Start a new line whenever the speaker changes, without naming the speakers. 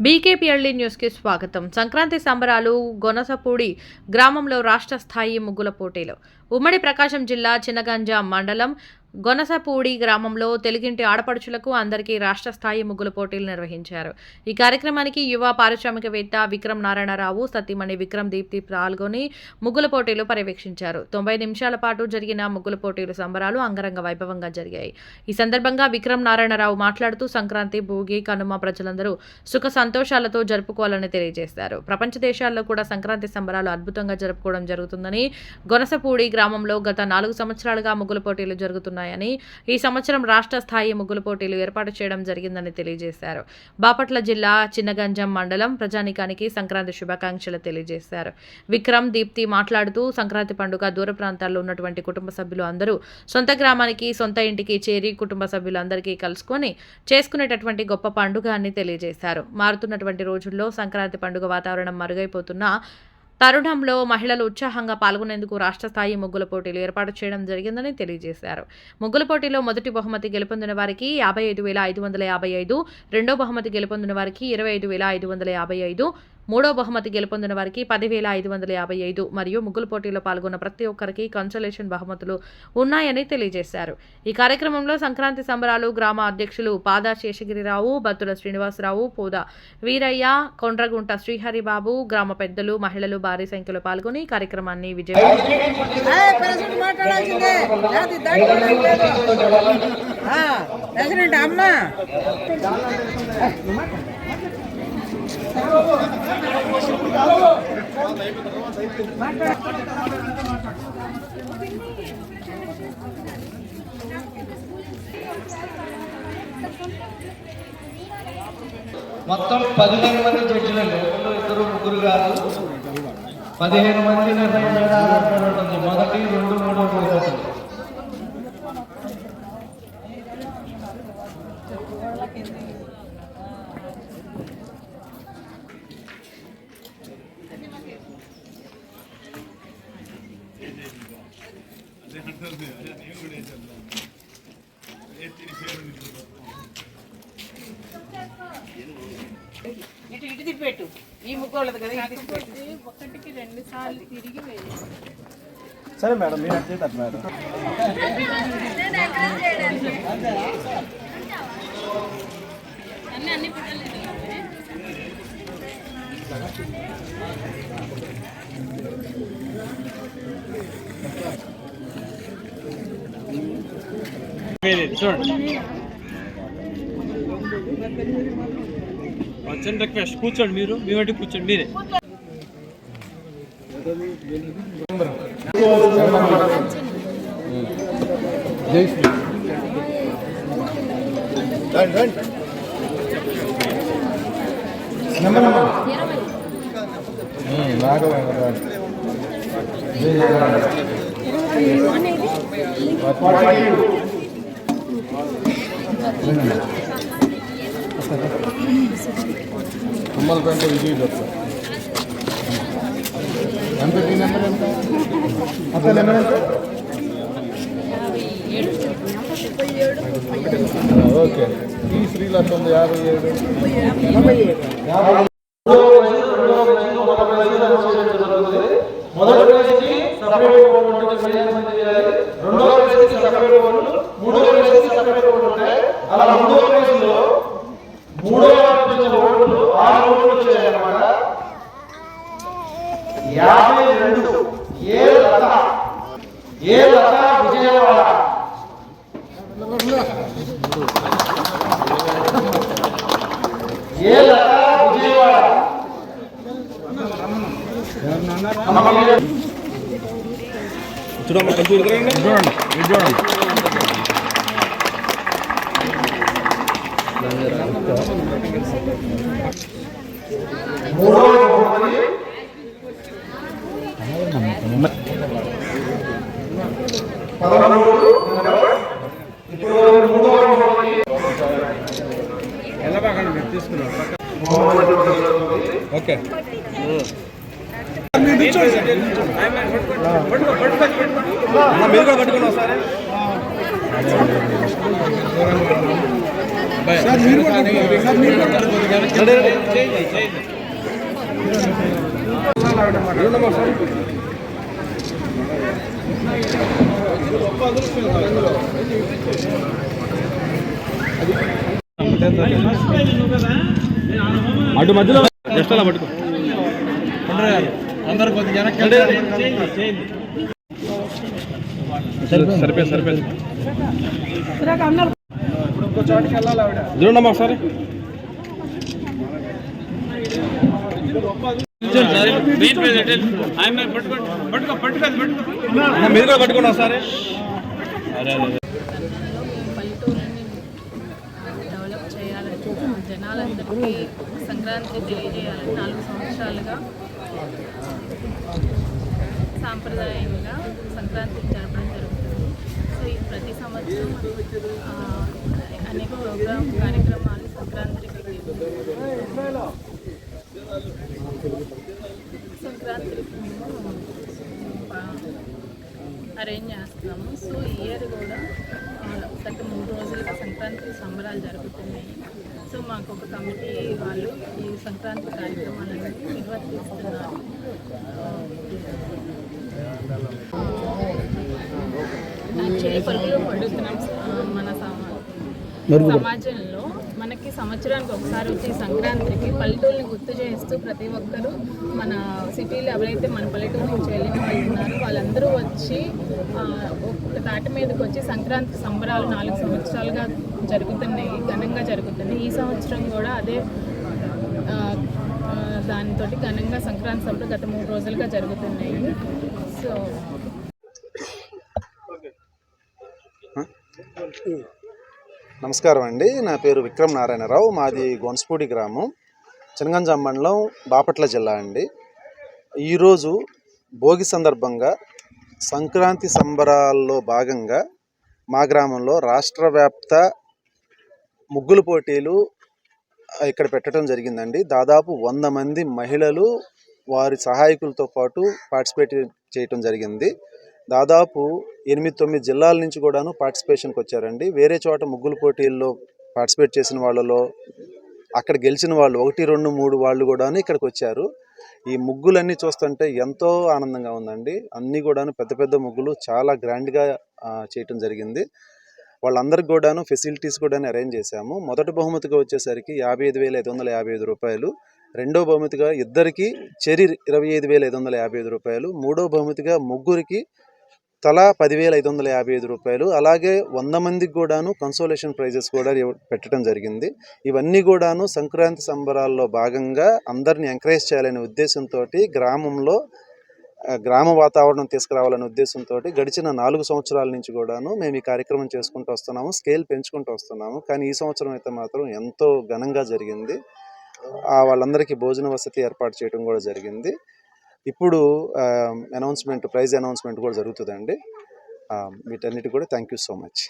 బీకేపీఎల్డీ న్యూస్కి స్వాగతం. సంక్రాంతి సంబరాలు గొనసపూడి గ్రామంలో రాష్ట్ర స్థాయి ముగ్గుల పోటీలు. ఉమ్మడి ప్రకాశం జిల్లా చినగంజాం మండలం గొనసపూడి గ్రామంలో తెలుగింటి ఆడపడుచులకు అందరికీ రాష్ట్ర స్థాయి ముగ్గుల పోటీలు నిర్వహించారు. ఈ కార్యక్రమానికి యువ పారిశ్రామికవేత్త విక్రమ్ నారాయణరావు, సతీమణి విక్రమ్ దీప్తి పాల్గొని ముగ్గుల పోటీలు పర్యవేక్షించారు. 90 నిమిషాల పాటు జరిగిన ముగ్గుల పోటీలు సంబరాలు అంగరంగ వైభవంగా జరిగాయి. ఈ సందర్భంగా విక్రమ్ నారాయణరావు మాట్లాడుతూ సంక్రాంతి, భోగి, కనుమ ప్రజలందరూ సుఖ సంతోషాలతో జరుపుకోవాలని తెలియజేశారు. ప్రపంచ దేశాల్లో కూడా సంక్రాంతి సంబరాలు అద్భుతంగా జరుపుకోవడం జరుగుతుందని, గొనసపూడి గ్రామంలో గత 4 సంవత్సరాలుగా ముగ్గుల పోటీలు జరుగుతున్నాయని, ఈ సంవత్సరం రాష్ట్ర స్థాయి ముగ్గుల పోటీలు ఏర్పాటు చేయడం జరిగిందని తెలియజేశారు. బాపట్ల జిల్లా చిన్నగంజం మండలం ప్రజానికానికి సంక్రాంతి శుభాకాంక్షలు తెలియజేశారు. విక్రమ్, దీప్తి మాట్లాడుతూ సంక్రాంతి పండుగ దూర ప్రాంతాల్లో ఉన్నటువంటి కుటుంబ సభ్యులు అందరూ సొంత గ్రామానికి, సొంత ఇంటికి చేరి కుటుంబ సభ్యులందరికీ కలుసుకొని చేసుకునేటటువంటి గొప్ప పండుగ అని తెలియజేశారు. మారుతున్నటువంటి రోజుల్లో సంక్రాంతి పండుగ వాతావరణం మరుగైపోతున్న తరుణంలో మహిళలు ఉత్సాహంగా పాల్గొనేందుకు రాష్ట్ర స్థాయి ముగ్గుల పోటీలు ఏర్పాటు చేయడం జరిగిందని తెలియజేశారు. ముగ్గుల పోటీలో మొదటి బహుమతి గెలుపొందిన వారికి 55,555, రెండో బహుమతి గెలుపొందిన వారికి 25,555, మూడో బహుమతి గెలుపొందిన వారికి 10,555 మరియు ముగ్గుల పోటీలో పాల్గొన్న ప్రతి ఒక్కరికి కన్సలేషన్ బహుమతులు ఉన్నాయని తెలియజేశారు. ఈ కార్యక్రమంలో సంక్రాంతి సంబరాలు గ్రామ అధ్యక్షులు పాదా శేషగిరిరావు, బత్తుల శ్రీనివాసరావు, పోదా వీరయ్య, కొండ్రగుంట శ్రీహరిబాబు, గ్రామ పెద్దలు, మహిళలు భారీ సంఖ్యలో పాల్గొని కార్యక్రమాన్ని
మొత్తం 15 మంది జడ్జిలండి, ఇద్దరు ముగ్గురు కాదు, 15 మంది నిర్ణయం ఉంటుంది. మొదటి 2, 3 పోతుంది.
ఇటు తిప్పెట్టు. ఈ ముగ్గులది కదా, ఒకటికి 2 సార్లు తిరిగి వేయాలి.
సరే మేడం, మీరు అంటే మేడం
అన్ని పిల్లలు
చూడండి. వచ్చండి, రిక్వెస్ట్ కూర్చోండి. మీరు మీ వంటి కూర్చోండి. మీరే
తుమ్మలపేట విజయ్ దత్త ఎంత నెంబర్ ఎంత అసలు నెంబర్ ఎంత? ఓకే. ఈ శ్రీలక్ష్మి 57.
మొదటి ప్లేస్కి సపరేట్ ఓట్లు ఉంటే 15 మంది చేయాలి. రెండో ప్లేస్కి సపరేట్ ఓట్లు, మూడో ప్లేస్కి సపరేట్ ఓట్లు ఉంటాయి. అలా మూడో ప్లేస్లో మూడో ఓట్లు 6 ఓట్లు వచ్చాయన్నమాట. 52 ఏ లత విజయవాడ. ఏ లత విజయవాడ.
చూడమ్మా, కొంచెం చూడండి. చూడండి.
మూడో బహుమతి 13. ఇప్పుడు మూడో బహుమతి
ఎలా బాగా మీరు తీసుకున్నారు. ఓకే. మీరు కూడా పట్టుకున్నాం సార్. అటు మధ్యలో జస్ట్ అలా పట్టుకో అందరు కొద్దిగా సరిపోయింది చూడండి ఒకసారి మీరు కూడా పట్టుకోండి ఒకసారి.
పల్లెటూరుని డెవలప్ చేయాలని జనాలందరికీ సంక్రాంతి తెలియజేయాలని 4 సంవత్సరాలుగా సాంప్రదాయంగా సంక్రాంతి జరపడం జరుగుతుంది. సో ఈ ప్రతి సంవత్సరం అనేక కార్యక్రమాలు సంక్రాంతికి మేము అరేంజ్ చేస్తాము. సో ఈ ఇయర్ కూడా గత 3 రోజులుగా సంక్రాంతి సంబరాలు జరుగుతున్నాయి. సో మాకు ఒక కమిటీ వాళ్ళు ఈ సంక్రాంతి కార్యక్రమాలను నిర్వర్తిస్తున్నారు. యాక్చువల్లీ పరుగులు పడుతున్నాం. మన సమాజంలో మనకి సంవత్సరానికి ఒకసారి వచ్చి సంక్రాంతికి పల్లెటూరుని గుర్తు చేస్తూ ప్రతి ఒక్కరూ మన సిటీలో ఎవరైతే మన పల్లెటూరు నుంచి వెళ్ళిన వాళ్ళు ఉన్నారో వాళ్ళందరూ వచ్చి ఒక తాటి మీదకి వచ్చి సంక్రాంతి సంబరాలు 4 సంవత్సరాలుగా జరుగుతున్నాయి, ఘనంగా జరుగుతున్నాయి. ఈ సంవత్సరం కూడా అదే దానితో ఘనంగా సంక్రాంతి సంబరాలు గత 3 రోజులుగా జరుగుతున్నాయి. సో
నమస్కారం అండి. నా పేరు విక్రమ్ నారాయణరావు. మాది గొనసపూడి గ్రామం, చినగంజాం మండలం, బాపట్ల జిల్లా అండి. ఈరోజు భోగి సందర్భంగా సంక్రాంతి సంబరాల్లో భాగంగా మా గ్రామంలో రాష్ట్ర వ్యాప్త ముగ్గుల పోటీలు ఇక్కడ పెట్టడం జరిగిందండి. దాదాపు 100 మంది మహిళలు వారి సహాయకులతో పాటు పార్టిసిపేట్ చేయటం జరిగింది. దాదాపు 8-9 జిల్లాల నుంచి కూడాను పార్టిసిపేషన్కి వచ్చారండి. వేరే చోట ముగ్గుల పోటీల్లో పార్టిసిపేట్ చేసిన వాళ్ళలో అక్కడ గెలిచిన వాళ్ళు 1, 2, 3 వాళ్ళు కూడాను ఇక్కడికి వచ్చారు. ఈ ముగ్గులన్నీ చూస్తుంటే ఎంతో ఆనందంగా ఉందండి. అన్నీ కూడాను పెద్ద పెద్ద ముగ్గులు చాలా గ్రాండ్గా చేయటం జరిగింది. వాళ్ళందరికీ కూడాను ఫెసిలిటీస్ కూడాను అరేంజ్ చేశాము. మొదటి బహుమతిగా వచ్చేసరికి 55,555 రూపాయలు, రెండో బహుమతిగా ఇద్దరికి చెరి 25,555 రూపాయలు, మూడో బహుమతిగా ముగ్గురికి తలా 10,555 రూపాయలు, అలాగే 100 మందికి కూడాను కన్సోలేషన్ ప్రైజెస్ కూడా పెట్టడం జరిగింది. ఇవన్నీ కూడాను సంక్రాంతి సంబరాల్లో భాగంగా అందరిని ఎంకరేజ్ చేయాలనే ఉద్దేశంతో గ్రామంలో గ్రామ వాతావరణం తీసుకురావాలనే ఉద్దేశంతో గడిచిన 4 సంవత్సరాల నుంచి కూడాను మేము ఈ కార్యక్రమం చేసుకుంటూ వస్తున్నాము. స్కేల్ పెంచుకుంటూ వస్తున్నాము. కానీ ఈ సంవత్సరం అయితే మాత్రం ఎంతో ఘనంగా జరిగింది. వాళ్ళందరికీ భోజన వసతి ఏర్పాటు చేయడం కూడా జరిగింది. ఇప్పుడు ప్రైజ్ అనౌన్స్మెంట్ కూడా జరుగుతుందండి. వీటన్నిటి కూడా థ్యాంక్ యూ సో మచ్.